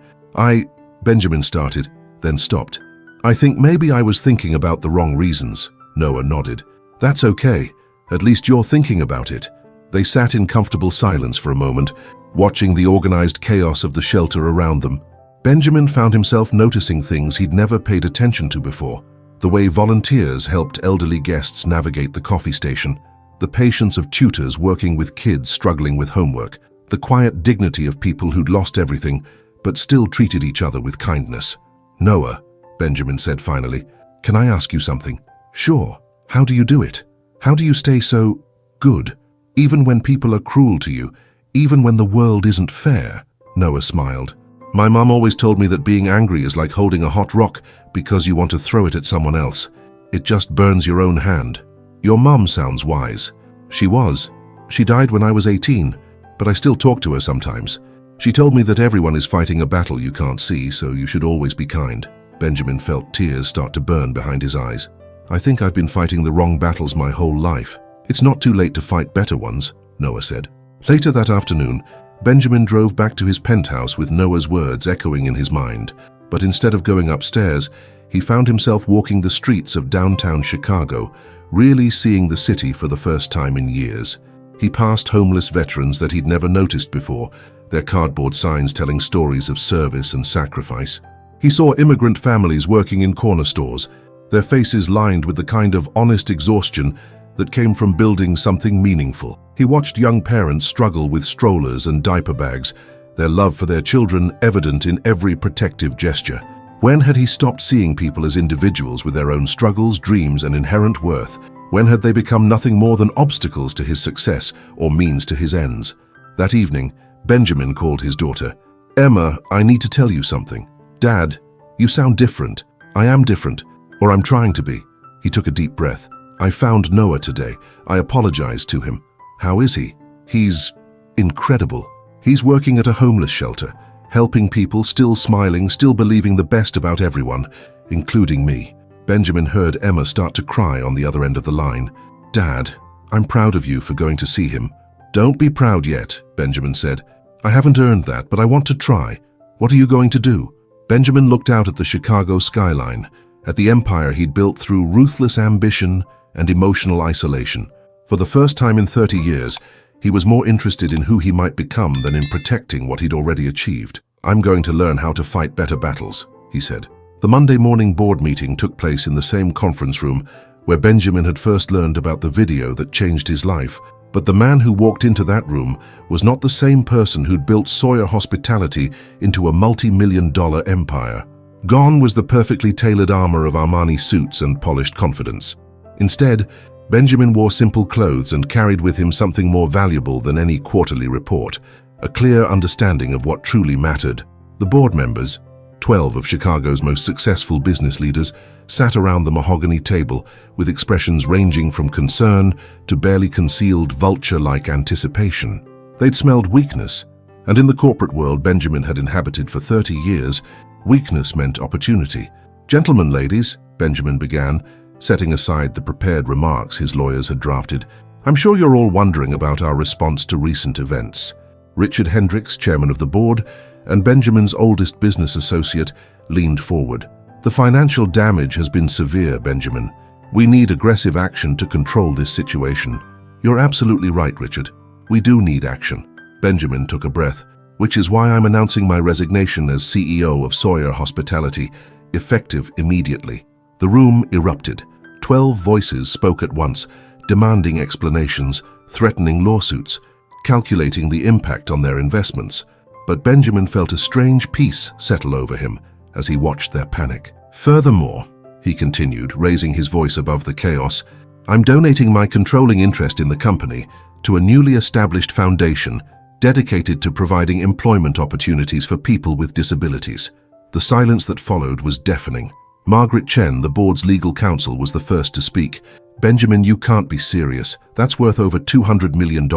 Benjamin started, then stopped. "I think maybe I was thinking about the wrong reasons," Noah nodded. "That's okay. At least you're thinking about it." They sat in comfortable silence for a moment, watching the organized chaos of the shelter around them. Benjamin found himself noticing things he'd never paid attention to before. The way volunteers helped elderly guests navigate the coffee station, the patience of tutors working with kids struggling with homework, the quiet dignity of people who'd lost everything, but still treated each other with kindness. "Noah," Benjamin said finally, "can I ask you something?" "Sure. How do you do it? How do you stay so good, even when people are cruel to you, even when the world isn't fair?" Noah smiled. "My mum always told me that being angry is like holding a hot rock because you want to throw it at someone else. It just burns your own hand." "Your mum sounds wise." "She was. She died when I was 18, but I still talk to her sometimes. She told me that everyone is fighting a battle you can't see, so you should always be kind." Benjamin felt tears start to burn behind his eyes. "I think I've been fighting the wrong battles my whole life. It's not too late to fight better ones," Noah said. Later that afternoon, Benjamin drove back to his penthouse with Noah's words echoing in his mind. But instead of going upstairs, he found himself walking the streets of downtown Chicago, really seeing the city for the first time in years. He passed homeless veterans that he'd never noticed before, their cardboard signs telling stories of service and sacrifice. He saw immigrant families working in corner stores, their faces lined with the kind of honest exhaustion that came from building something meaningful. He watched young parents struggle with strollers and diaper bags, their love for their children evident in every protective gesture. When had he stopped seeing people as individuals with their own struggles, dreams, and inherent worth? When had they become nothing more than obstacles to his success or means to his ends? That evening, Benjamin called his daughter. "Emma, I need to tell you something." "Dad, you sound different." "I am different, or I'm trying to be." He took a deep breath. "I found Noah today. I apologized to him." "How is he?" "He's incredible. He's working at a homeless shelter, helping people, still smiling, still believing the best about everyone, including me." Benjamin heard Emma start to cry on the other end of the line. "Dad, I'm proud of you for going to see him." "Don't be proud yet," Benjamin said. "I haven't earned that, but I want to try. What are you going to do?" Benjamin looked out at the Chicago skyline, at the empire he'd built through ruthless ambition and emotional isolation. For the first time in 30 years, he was more interested in who he might become than in protecting what he'd already achieved. "I'm going to learn how to fight better battles," he said. The Monday morning board meeting took place in the same conference room where Benjamin had first learned about the video that changed his life. But the man who walked into that room was not the same person who'd built Sawyer Hospitality into a multi-million-dollar empire. Gone was the perfectly tailored armor of Armani suits and polished confidence. Instead, Benjamin wore simple clothes and carried with him something more valuable than any quarterly report, a clear understanding of what truly mattered. The board members, 12 of Chicago's most successful business leaders, sat around the mahogany table with expressions ranging from concern to barely concealed vulture-like anticipation. They'd smelled weakness, and in the corporate world Benjamin had inhabited for 30 years, weakness meant opportunity. "Gentlemen, ladies," Benjamin began, setting aside the prepared remarks his lawyers had drafted, "I'm sure you're all wondering about our response to recent events." Richard Hendricks, chairman of the board, and Benjamin's oldest business associate, leaned forward. "The financial damage has been severe, Benjamin. We need aggressive action to control this situation." "You're absolutely right, Richard. We do need action." Benjamin took a breath. "Which is why I'm announcing my resignation as CEO of Sawyer Hospitality, effective immediately." The room erupted. 12 voices spoke at once, demanding explanations, threatening lawsuits, calculating the impact on their investments. But Benjamin felt a strange peace settle over him as he watched their panic. "Furthermore," he continued, raising his voice above the chaos, "I'm donating my controlling interest in the company to a newly established foundation dedicated to providing employment opportunities for people with disabilities." The silence that followed was deafening. Margaret Chen, the board's legal counsel, was the first to speak. "Benjamin, you can't be serious. That's worth over $200 million.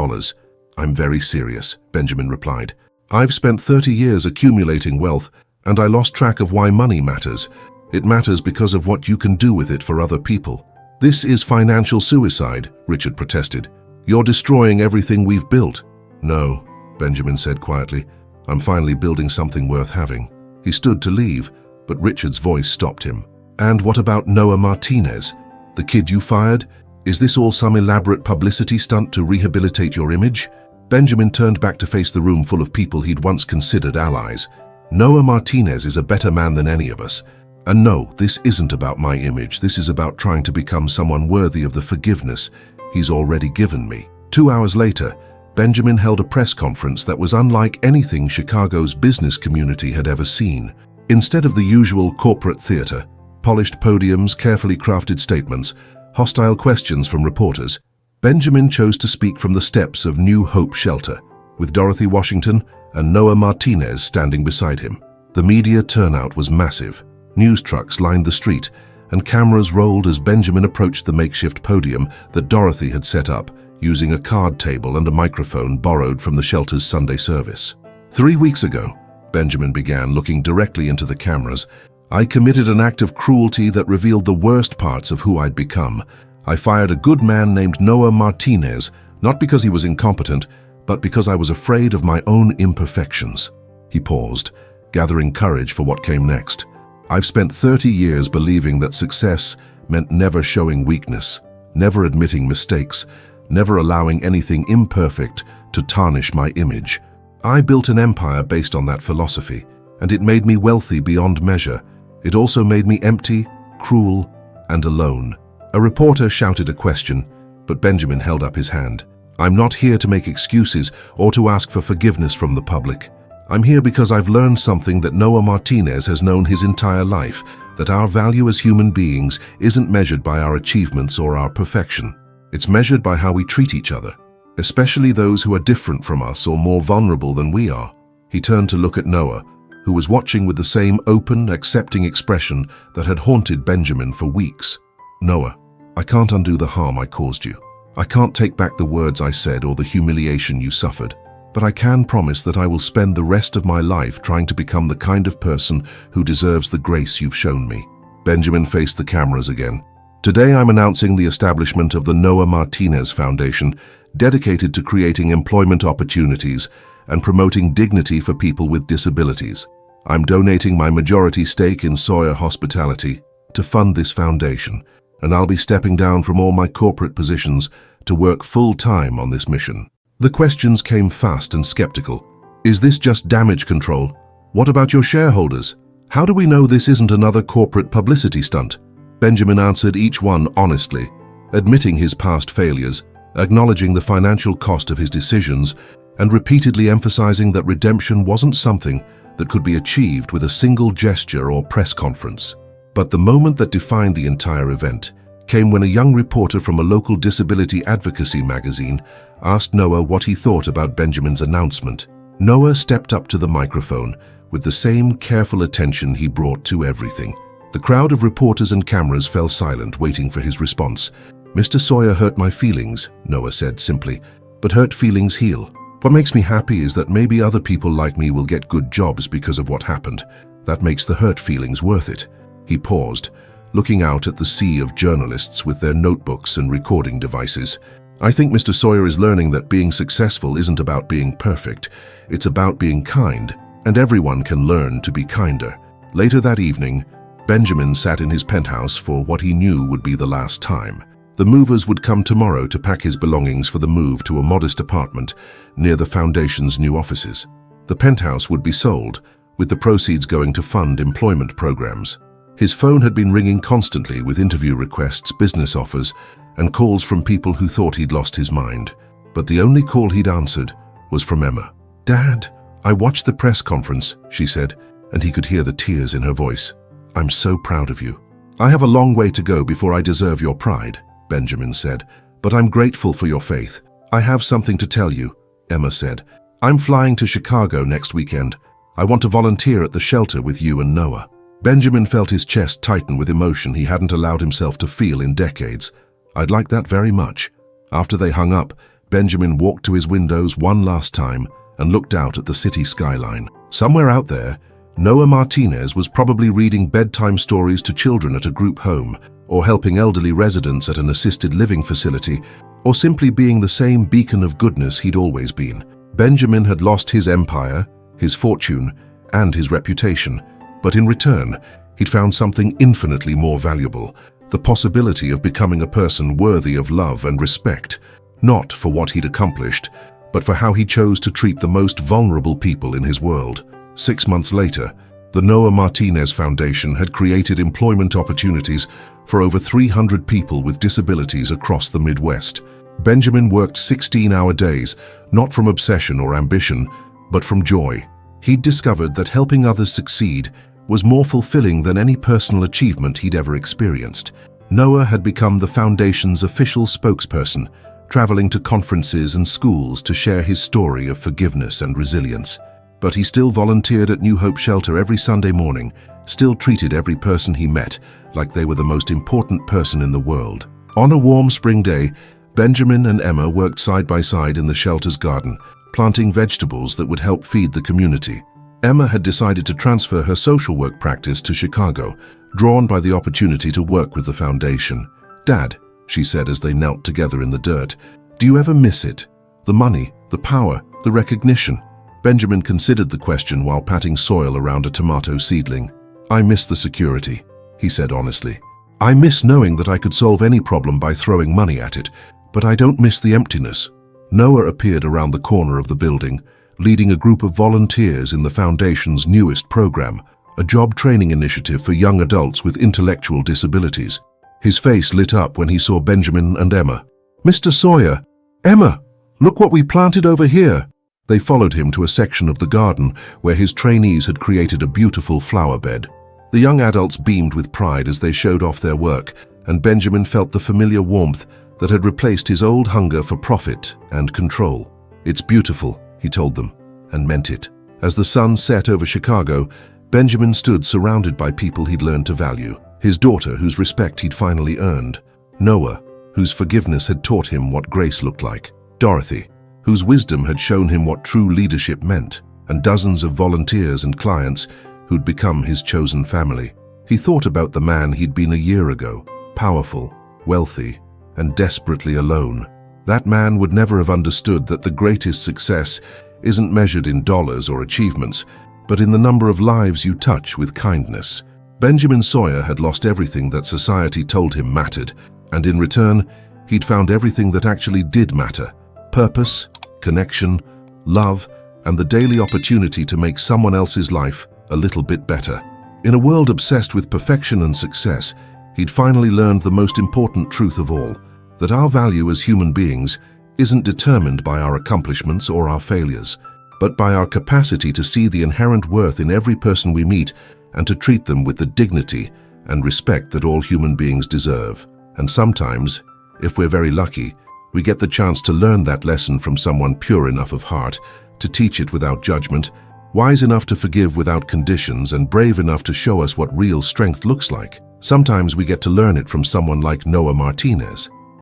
"I'm very serious," Benjamin replied. "I've spent 30 years accumulating wealth, and I lost track of why money matters. It matters because of what you can do with it for other people." "This is financial suicide," Richard protested. "You're destroying everything we've built." "No," Benjamin said quietly. "I'm finally building something worth having." He stood to leave, but Richard's voice stopped him. "And what about Noah Martinez, the kid you fired? Is this all some elaborate publicity stunt to rehabilitate your image?" Benjamin turned back to face the room full of people he'd once considered allies. "Noah Martinez is a better man than any of us. And no, this isn't about my image. This is about trying to become someone worthy of the forgiveness he's already given me." 2 hours later, Benjamin held a press conference that was unlike anything Chicago's business community had ever seen. Instead of the usual corporate theater, polished podiums, carefully crafted statements, hostile questions from reporters, Benjamin chose to speak from the steps of New Hope Shelter, with Dorothy Washington and Noah Martinez standing beside him. The media turnout was massive. News trucks lined the street, and cameras rolled as Benjamin approached the makeshift podium that Dorothy had set up, using a card table and a microphone borrowed from the shelter's Sunday service. 3 weeks ago, Benjamin began, looking directly into the cameras, I committed an act of cruelty that revealed the worst parts of who I'd become. I fired a good man named Noah Martinez, not because he was incompetent, but because I was afraid of my own imperfections. He paused, gathering courage for what came next. I've spent 30 years believing that success meant never showing weakness, never admitting mistakes, never allowing anything imperfect to tarnish my image. I built an empire based on that philosophy, and it made me wealthy beyond measure. It also made me empty, cruel, and alone. A reporter shouted a question, but Benjamin held up his hand. I'm not here to make excuses or to ask for forgiveness from the public. I'm here because I've learned something that Noah Martinez has known his entire life, that our value as human beings isn't measured by our achievements or our perfection. It's measured by how we treat each other, especially those who are different from us or more vulnerable than we are. He turned to look at Noah, who was watching with the same open, accepting expression that had haunted Benjamin for weeks. Noah, I can't undo the harm I caused you. I can't take back the words I said or the humiliation you suffered. But I can promise that I will spend the rest of my life trying to become the kind of person who deserves the grace you've shown me. Benjamin faced the cameras again. Today I'm announcing the establishment of the Noah Martinez Foundation, dedicated to creating employment opportunities and promoting dignity for people with disabilities. I'm donating my majority stake in Sawyer Hospitality to fund this foundation, and I'll be stepping down from all my corporate positions to work full-time on this mission. The questions came fast and skeptical. Is this just damage control? What about your shareholders? How do we know this isn't another corporate publicity stunt? Benjamin answered each one honestly, admitting his past failures, acknowledging the financial cost of his decisions, and repeatedly emphasizing that redemption wasn't something that could be achieved with a single gesture or press conference. But the moment that defined the entire event came when a young reporter from a local disability advocacy magazine asked Noah what he thought about Benjamin's announcement. Noah stepped up to the microphone with the same careful attention he brought to everything. The crowd of reporters and cameras fell silent, waiting for his response. Mr. Sawyer hurt my feelings, Noah said simply, but hurt feelings heal. What makes me happy is that maybe other people like me will get good jobs because of what happened. That makes the hurt feelings worth it. He paused, looking out at the sea of journalists with their notebooks and recording devices. I think Mr. Sawyer is learning that being successful isn't about being perfect. It's about being kind, and everyone can learn to be kinder. Later that evening, Benjamin sat in his penthouse for what he knew would be the last time. The movers would come tomorrow to pack his belongings for the move to a modest apartment near the foundation's new offices. The penthouse would be sold, with the proceeds going to fund employment programs. His phone had been ringing constantly with interview requests, business offers, and calls from people who thought he'd lost his mind. But the only call he'd answered was from Emma. "Dad, I watched the press conference," she said, and he could hear the tears in her voice. "I'm so proud of you." "I have a long way to go before I deserve your pride," Benjamin said, "but I'm grateful for your faith." "I have something to tell you," Emma said. "I'm flying to Chicago next weekend. I want to volunteer at the shelter with you and Noah." Benjamin felt his chest tighten with emotion he hadn't allowed himself to feel in decades. "I'd like that very much." After they hung up, Benjamin walked to his windows one last time and looked out at the city skyline. Somewhere out there, Noah Martinez was probably reading bedtime stories to children at a group home, or helping elderly residents at an assisted living facility, or simply being the same beacon of goodness he'd always been. Benjamin had lost his empire, his fortune, and his reputation, but in return, he'd found something infinitely more valuable, the possibility of becoming a person worthy of love and respect, not for what he'd accomplished, but for how he chose to treat the most vulnerable people in his world. 6 months later, the Noah Martinez Foundation had created employment opportunities for over 300 people with disabilities across the Midwest. Benjamin worked 16-hour days, not from obsession or ambition, but from joy. He'd discovered that helping others succeed was more fulfilling than any personal achievement he'd ever experienced. Noah had become the foundation's official spokesperson, traveling to conferences and schools to share his story of forgiveness and resilience. But he still volunteered at New Hope Shelter every Sunday morning, still treated every person he met like they were the most important person in the world. On a warm spring day, Benjamin and Emma worked side by side in the shelter's garden, planting vegetables that would help feed the community. Emma had decided to transfer her social work practice to Chicago, drawn by the opportunity to work with the foundation. "Dad," she said as they knelt together in the dirt, "do you ever miss it? The money, the power, the recognition?" Benjamin considered the question while patting soil around a tomato seedling. "I miss the security," he said honestly. "I miss knowing that I could solve any problem by throwing money at it, but I don't miss the emptiness." Noah appeared around the corner of the building, leading a group of volunteers in the Foundation's newest program, a job training initiative for young adults with intellectual disabilities. His face lit up when he saw Benjamin and Emma. "Mr. Sawyer! Emma! Look what we planted over here!" They followed him to a section of the garden where his trainees had created a beautiful flower bed. The young adults beamed with pride as they showed off their work, and Benjamin felt the familiar warmth that had replaced his old hunger for profit and control. "It's beautiful," he told them, and meant it. As the sun set over Chicago, Benjamin stood surrounded by people he'd learned to value. His daughter, whose respect he'd finally earned. Noah, whose forgiveness had taught him what grace looked like. Dorothy, whose wisdom had shown him what true leadership meant. And dozens of volunteers and clients who'd become his chosen family. He thought about the man he'd been a year ago, powerful, wealthy, and desperately alone. That man would never have understood that the greatest success isn't measured in dollars or achievements, but in the number of lives you touch with kindness. Benjamin Sawyer had lost everything that society told him mattered, and in return, he'd found everything that actually did matter: purpose, connection, love, and the daily opportunity to make someone else's life a little bit better. In a world obsessed with perfection and success, he'd finally learned the most important truth of all, that our value as human beings isn't determined by our accomplishments or our failures, but by our capacity to see the inherent worth in every person we meet and to treat them with the dignity and respect that all human beings deserve. And sometimes, if we're very lucky, we get the chance to learn that lesson from someone pure enough of heart to teach it without judgment, wise enough to forgive without conditions, and brave enough to show us what real strength looks like. Sometimes we get to learn it from someone like Noah Martinez.